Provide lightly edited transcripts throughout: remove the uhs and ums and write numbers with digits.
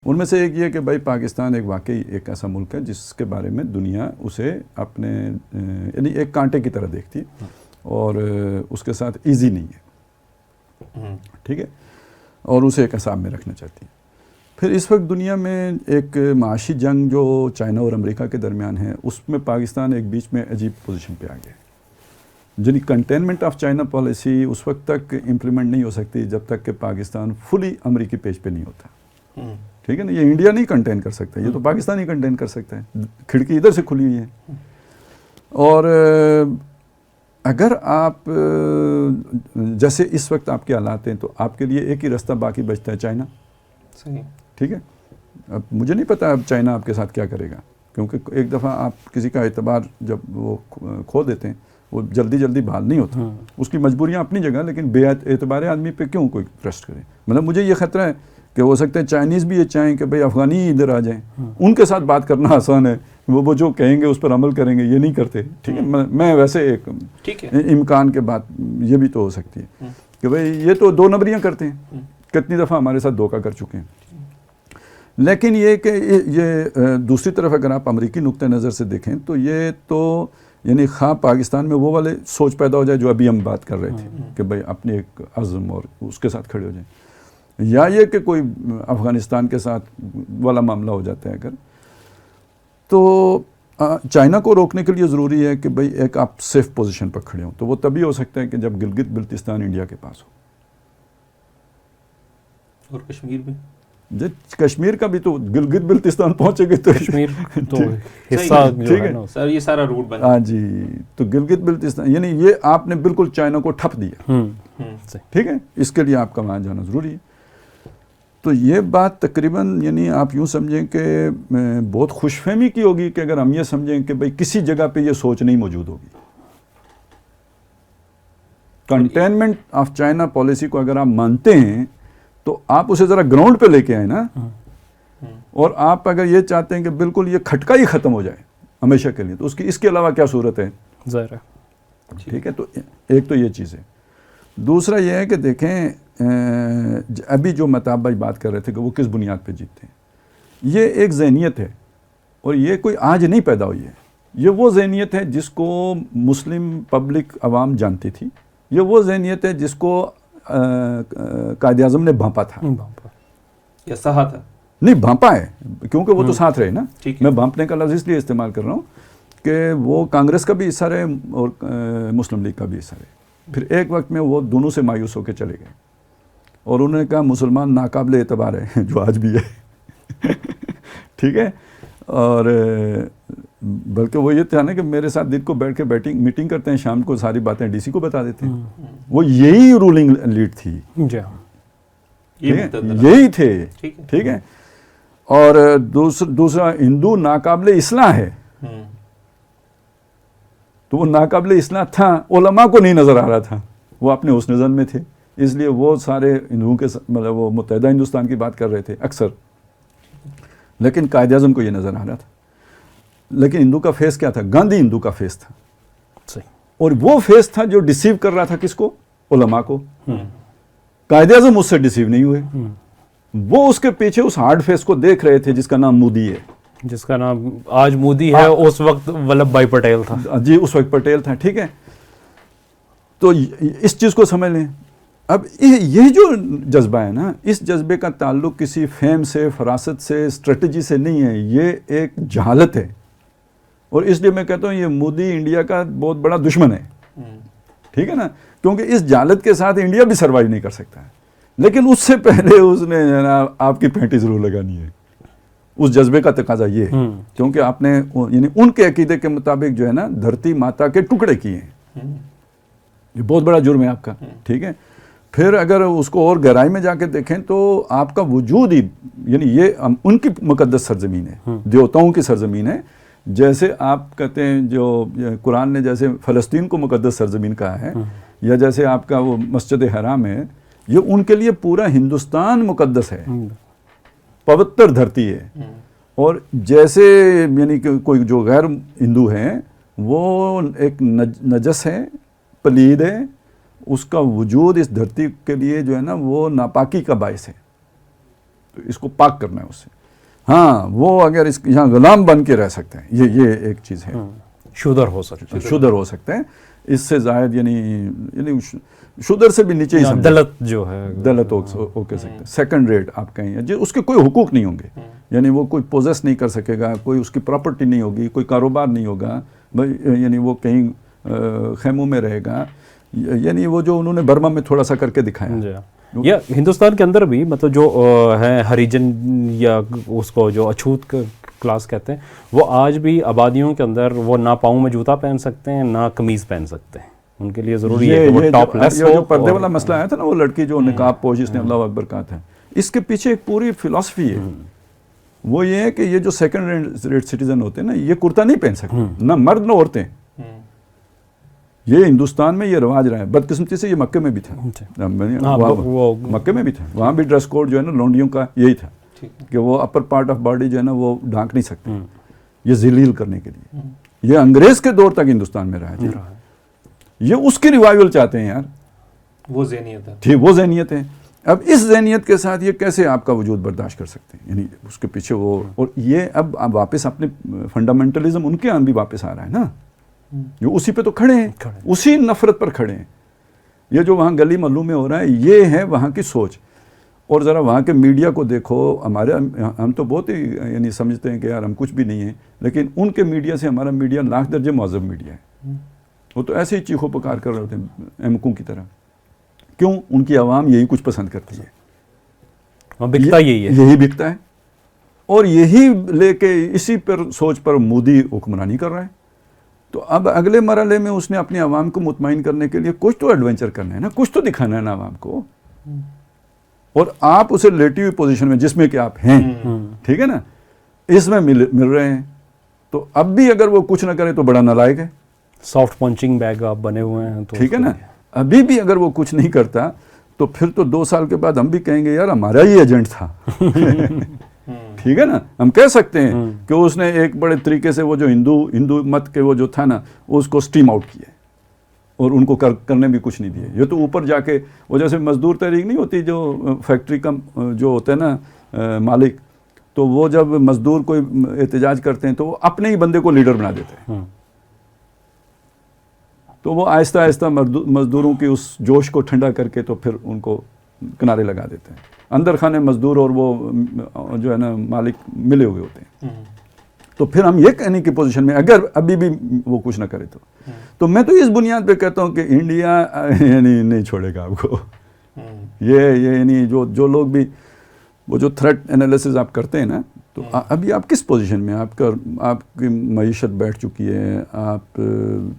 ان میں سے ایک یہ کہ بھائی پاکستان ایک واقعی ایک ایسا ملک ہے جس کے بارے میں دنیا اسے اپنے یعنی ایک کانٹے کی طرح دیکھتی ہے اور اس کے ساتھ ایزی نہیں ہے، ٹھیک ہے، اور اسے ایک حساب میں رکھنا چاہتی ہے۔ پھر اس وقت دنیا میں ایک معاشی جنگ جو چائنا اور امریکہ کے درمیان ہے، اس میں پاکستان ایک بیچ میں عجیب پوزیشن پہ آ گیا ہے، یعنی کنٹینمنٹ آف چائنا پالیسی اس وقت تک امپلیمنٹ نہیں ہو سکتی جب تک کہ پاکستان فلی امریکی پیج پہ نہیں ہوتا، ٹھیک ہے نا۔ یہ انڈیا نہیں کنٹین کر سکتا، یہ تو پاکستان ہی کنٹین کر سکتا ہے، کھڑکی ادھر سے کھلی ہوئی ہے۔ اور اگر آپ جیسے اس وقت آپ کے حالات ہیں تو آپ کے لیے ایک ہی راستہ باقی بچتا ہے، چائنا، صحیح، ٹھیک ہے۔ اب مجھے نہیں پتا اب چائنا آپ کے ساتھ کیا کرے گا، کیونکہ ایک دفعہ آپ کسی کا اعتبار جب وہ کھو دیتے ہیں وہ جلدی جلدی بحال نہیں ہوتا، اس کی مجبوریاں اپنی جگہ، لیکن بے اعتبار آدمی پہ کیوں کوئی ٹرسٹ کرے۔ مطلب مجھے یہ خطرہ ہے کہ ہو سکتا ہے چائنیز بھی یہ چاہیں کہ بھئی افغانی ادھر آ جائیں، ان کے ساتھ بات کرنا آسان ہے، وہ جو کہیں گے اس پر عمل کریں گے، یہ نہیں کرتے، ٹھیک ہے۔ میں ویسے ایک امکان کے بات یہ بھی تو ہو سکتی ہے کہ بھئی یہ تو دو نمبریاں کرتے ہیں، کتنی دفعہ ہمارے ساتھ دھوکہ کر چکے ہیں۔ لیکن یہ کہ یہ دوسری طرف اگر آپ امریکی نقطہ نظر سے دیکھیں تو یہ تو یعنی خواہ پاکستان میں وہ والے سوچ پیدا ہو جائے جو ابھی ہم بات کر رہے تھے کہ بھئی اپنے ایک عزم اور اس کے ساتھ کھڑے ہو جائیں، یا یہ کہ کوئی افغانستان کے ساتھ والا معاملہ ہو جاتا ہے اگر، تو چائنا کو روکنے کے لیے ضروری ہے کہ بھئی ایک آپ سیف پوزیشن پر کھڑے ہوں، تو وہ تبھی ہو سکتا ہے کہ جب گلگت بلتستان انڈیا کے پاس ہو، اور کشمیر میں کشمیر کا بھی تو گلگت بلتستان پہنچے گے تو کشمیر تو حصہ جو ہے نا سر، یہ سارا روٹ بنا، ہاں جی، تو گلگت بلتستان یعنی یہ آپ نے بالکل چائنا کو ٹھپ دیا، ٹھیک ہے، اس کے لیے آپ کا وہاں جانا ضروری ہے۔ تو یہ بات تقریباً یعنی آپ یوں سمجھیں کہ بہت خوش فہمی کی ہوگی کہ اگر ہم یہ سمجھیں کہ بھئی کسی جگہ پہ یہ سوچ نہیں موجود ہوگی۔ کنٹینمنٹ آف چائنا پالیسی کو اگر آپ مانتے ہیں تو آپ اسے ذرا گراؤنڈ پہ لے کے آئیں نا، اور آپ اگر یہ چاہتے ہیں کہ بالکل یہ کھٹکا ہی ختم ہو جائے ہمیشہ کے لیے تو اس کے علاوہ کیا صورت ہے، ظاہر ہے، ٹھیک ہے۔ تو ایک تو یہ چیز ہے، دوسرا یہ ہے کہ دیکھیں ابھی جو مہتاب بھائی بات کر رہے تھے کہ وہ کس بنیاد پہ جیتتے ہیں، یہ ایک ذہنیت ہے اور یہ کوئی آج نہیں پیدا ہوئی ہے، یہ وہ ذہنیت ہے جس کو مسلم پبلک عوام جانتی تھی، یہ وہ ذہنیت ہے جس کو قائد اعظم نے بھانپا تھا، یا سہا تھا، نہیں بھانپا ہے کیونکہ وہ تو ساتھ رہے نا، میں بھانپنے کا لفظ اس لیے استعمال کر رہا ہوں کہ وہ کانگریس کا بھی حصہ رہے اور مسلم لیگ کا بھی حصہ رہے، پھر ایک وقت میں وہ دونوں سے مایوس ہو کے چلے گئے اور انہوں نے کہا مسلمان ناقابل اعتبار ہے، جو آج بھی ہے، ٹھیک ہے۔ اور بلکہ وہ یہ تھا نا کہ میرے ساتھ دن کو بیٹھ کے میٹنگ کرتے ہیں، شام کو ساری باتیں ڈی سی کو بتا دیتے ہیں، وہ یہی رولنگ لیڈ تھی، یہی تھے، ٹھیک ہے۔ اور دوسرا ہندو ناقابل اصلاح ہے، تو وہ ناقابل اصلاح تھا، علماء کو نہیں نظر آ رہا تھا، وہ اپنے حسن ظن میں تھے، اس لیے وہ سارے ہندوؤں کے مطلب وہ متحدہ ہندوستان کی بات کر رہے تھے اکثر، لیکن قائد اعظم کو یہ نظر آ رہا تھا۔ لیکن ہندو کا فیس کیا تھا؟ گاندھی ہندو کا فیس تھا، اور وہ فیس تھا جو ڈیسیو کر رہا تھا کس کو؟ علماء کو۔ قائد اعظم اس سے ڈیسیو نہیں ہوئے، وہ اس کے پیچھے اس ہارڈ فیس کو دیکھ رہے تھے جس کا نام مودی ہے، جس کا نام آج مودی ہے، اس وقت ولبھ بھائی پٹیل تھا، جی اس وقت پٹیل تھا، ٹھیک ہے۔ تو اس چیز کو سمجھ لیں۔ اب یہ جو جذبہ ہے نا، اس جذبے کا تعلق کسی فہم سے، فراست سے، اسٹریٹجی سے نہیں ہے، یہ ایک جہالت ہے، اور اس لیے میں کہتا ہوں یہ مودی انڈیا کا بہت بڑا دشمن ہے، ٹھیک ہے نا، کیونکہ اس جہالت کے ساتھ انڈیا بھی سروائیو نہیں کر سکتا ہے، لیکن اس سے پہلے اس نے آپ کی پھینٹی ضرور لگانی ہے، اس جذبے کا تقاضا یہ ہے، کیونکہ آپ نے یعنی ان کے عقیدے کے مطابق جو ہے نا دھرتی ماتا کے ٹکڑے کیے ہیں، یہ بہت بڑا جرم ہے آپ کا، ٹھیک ہے۔ پھر اگر اس کو اور گہرائی میں جا کے دیکھیں تو آپ کا وجود ہی یعنی یہ ان کی مقدس سرزمین ہے، دیوتاؤں کی سرزمین ہے، جیسے آپ کہتے ہیں جو قرآن نے جیسے فلسطین کو مقدس سرزمین کہا ہے، یا جیسے آپ کا وہ مسجد حرام ہے، یہ ان کے لیے پورا ہندوستان مقدس ہے، پوتر دھرتی ہے، اور جیسے یعنی کہ کوئی جو غیر ہندو ہیں وہ ایک نجس ہے، پلید ہے، اس کا وجود اس دھرتی کے لیے جو ہے نا وہ ناپاکی کا باعث ہے، تو اس کو پاک کرنا ہے اس سے۔ ہاں وہ اگر اس یہاں غلام بن کے رہ سکتے ہیں، یہ ایک چیز ہے، شودر ہو سکتا ہے، شودر ہو سکتے ہیں، اس سے زائد یعنی شودر سے بھی نیچے ہی سمجھیں، دلت جو ہے، دلت ہو کہہ سکتے ہیں، سیکنڈ ریٹ آپ کہیں، جو اس کے کوئی حقوق نہیں ہوں گے، یعنی وہ کوئی پوزیس نہیں کر سکے گا، کوئی اس کی پراپرٹی نہیں ہوگی، کوئی کاروبار نہیں ہوگا، یعنی وہ کہیں خیموں میں رہے گا، یعنی وہ جو انہوں نے برما میں تھوڑا سا کر کے دکھایا. یا ہندوستان کے اندر بھی مطلب جو ہے ہریجن یا اس کو جو اچھوت کلاس کہتے ہیں، وہ آج بھی آبادیوں کے اندر وہ نہ پاؤں میں جوتا پہن سکتے ہیں نہ قمیض پہن سکتے ہیں، ان کے لیے ضروری ہے کہ وہ ٹاپ لیس ہو. جو پردے والا مسئلہ آیا تھا نا، وہ لڑکی جو نقاب پوش جس نے اللہ اکبر کہا تھا، اس کے پیچھے ایک پوری فلسفی ہے، وہ یہ ہے کہ یہ جو سیکنڈ ریٹ سٹیزن ہوتے ہیں نا، یہ کرتا نہیں پہن سکتے، نہ مرد نہ عورتیں. یہ ہندوستان میں یہ رواج رہا ہے، بدقسمتی سے یہ مکے میں بھی تھا، مکے میں بھی تھا، وہاں بھی ڈریس کوڈ جو ہے نا لونڈیوں کا یہی تھا کہ وہ اپر پارٹ آف باڈی جو ہے نا وہ ڈھانک نہیں سکتے، یہ ذلیل کرنے کے لیے. یہ انگریز کے دور تک ہندوستان میں رہا ہے، یہ اس کی ریوائول چاہتے ہیں یار، وہ ذہنیت ہے، ٹھیک وہ ذہنیت ہے. اب اس ذہنیت کے ساتھ یہ کیسے آپ کا وجود برداشت کر سکتے ہیں، یعنی اس کے پیچھے وہ، اور یہ اب واپس اپنے فنڈامنٹلزم ان کے یہاں بھی واپس آ رہا ہے نا، جو اسی پہ تو کھڑے ہیں، اسی نفرت پر کھڑے ہیں. یہ جو وہاں گلی محلوں میں ہو رہا ہے، یہ ہے وہاں کی سوچ. اور ذرا وہاں کے میڈیا کو دیکھو، ہم تو بہت ہی یعنی سمجھتے ہیں کہ یار ہم کچھ بھی نہیں ہیں، لیکن ان کے میڈیا سے ہمارا میڈیا لاکھ درجے مہذب میڈیا ہے. وہ تو ایسے ہی چیخو پکار کر رہے ہوتے ہیں احمقوں کی طرح. کیوں؟ ان کی عوام یہی کچھ پسند کرتی ہے، بکتا یہی بکتا ہے، اور یہی لے کے اسی پر سوچ پر مودی حکمرانی کر رہا ہے. تو اب اگلے مرحلے میں اس نے اپنی عوام کو مطمئن کرنے کے لیے کچھ تو ایڈونچر کرنا ہے نا، کچھ تو دکھانا ہے نا عوام کو، اور آپ اسے لیٹی ہوئی پوزیشن میں جس میں کہ آپ ہیں، ٹھیک ہے نا، اس میں مل رہے ہیں. تو اب بھی اگر وہ کچھ نہ کرے تو بڑا نالائق ہے، سافٹ پنچنگ بیگ آپ بنے ہوئے ہیں، ٹھیک ہے نا. ابھی بھی اگر وہ کچھ نہیں کرتا تو پھر تو 2 سال کے بعد ہم بھی کہیں گے یار ہمارا ہی ایجنٹ تھا. ٹھیک ہے نا، ہم کہہ سکتے ہیں کہ اس نے ایک بڑے طریقے سے وہ جو ہندو مت کے وہ جو تھا نا، اس کو سٹیم آؤٹ کیا اور ان کو کرنے بھی کچھ نہیں دیے. یہ تو اوپر جا کے وہ جیسے مزدور تحریک نہیں ہوتی، جو فیکٹری کا جو ہوتا ہے نا مالک، تو وہ جب مزدور کوئی احتجاج کرتے ہیں تو وہ اپنے ہی بندے کو لیڈر بنا دیتے ہیں. تو وہ آہستہ آہستہ مزدوروں کی اس جوش کو ٹھنڈا کر کے تو پھر ان کو کنارے لگا دیتے ہیں. اندر خانے مزدور اور وہ جو ہے نا مالک ملے ہوئے ہوتے ہیں. تو پھر ہم یہ کہنے کی پوزیشن میں اگر ابھی بھی وہ کچھ نہ کرے تو میں تو اس بنیاد پہ کہتا ہوں کہ انڈیا یعنی نہیں چھوڑے گا آپ کو. یہ یعنی جو لوگ بھی وہ جو تھریٹ انالیسز آپ کرتے ہیں نا، تو ابھی آپ کس پوزیشن میں، آپ کی معیشت بیٹھ چکی ہے، آپ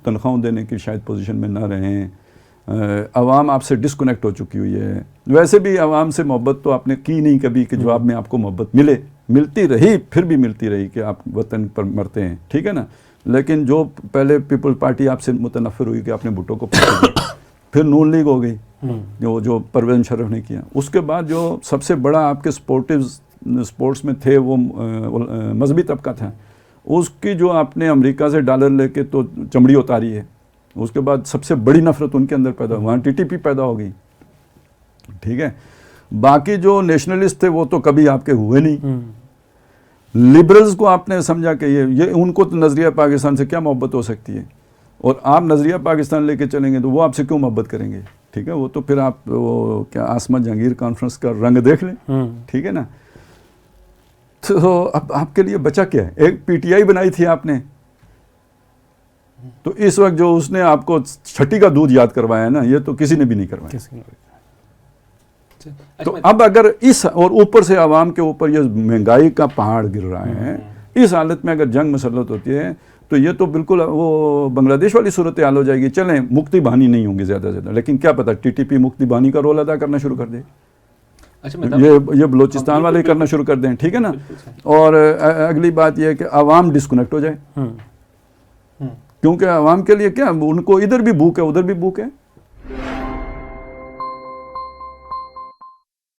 تنخواہوں دینے کی شاید پوزیشن میں نہ رہیں، عوام آپ سے ڈسکنیکٹ ہو چکی ہوئی ہے. ویسے بھی عوام سے محبت تو آپ نے کی نہیں کبھی کہ جواب میں آپ کو محبت ملتی رہی، پھر بھی ملتی رہی کہ آپ وطن پر مرتے ہیں، ٹھیک ہے نا. لیکن جو پہلے پیپل پارٹی آپ سے متنفر ہوئی کہ آپ نے بھٹو کو پسند کیا، پھر نون لیگ ہو گئی جو پرویز مشرف نے کیا، اس کے بعد جو سب سے بڑا آپ کے سپورٹس میں تھے وہ مذہبی طبقہ تھا، اس کی جو آپ نے امریکہ سے ڈالر لے کے تو چمڑی اتاری ہے. اس کے بعد سب سے بڑی نفرت ان کے اندر پیدا وہاں ٹی ٹی پی پیدا ہو گئی، ٹھیک ہے. باقی جو نیشنلسٹ تھے وہ تو کبھی آپ کے ہوئے نہیں. لبرلز کو آپ نے سمجھا کہ یہ ان کو تو نظریہ پاکستان سے کیا محبت ہو سکتی ہے، اور آپ نظریہ پاکستان لے کے چلیں گے تو وہ آپ سے کیوں محبت کریں گے، ٹھیک ہے. وہ تو پھر آپ وہ کیا آسمہ جہانگیر کانفرنس کا رنگ دیکھ لیں، ٹھیک ہے نا. تو اب آپ کے لیے بچا کیا ہے؟ ایک پی ٹی آئی بنائی تھی آپ نے، تو اس وقت جو اس نے آپ کو چھٹی کا دودھ یاد کروایا ہے نا، یہ تو کسی نے بھی نہیں کروایا. تو اب اگر اس اور اوپر سے عوام کے اوپر یہ مہنگائی کا پہاڑ گر رہا ہے، اس حالت میں اگر جنگ مسلط ہوتی ہے تو یہ تو بالکل وہ بنگلہ دیش والی صورتحال ہو جائے گی. چلیں مکتی بانی نہیں ہوں گی زیادہ سے زیادہ، لیکن کیا پتہ ٹی ٹی پی مکتی بانی کا رول ادا کرنا شروع کر دے، یہ بلوچستان والے کرنا شروع کر دیں، ٹھیک ہے نا. اور اگلی بات یہ ہے کہ عوام ڈسکنیکٹ ہو جائے، کیونکہ عوام کے لیے کیا، ان کو ادھر بھی بھوک ہے ادھر بھی بھوک ہے.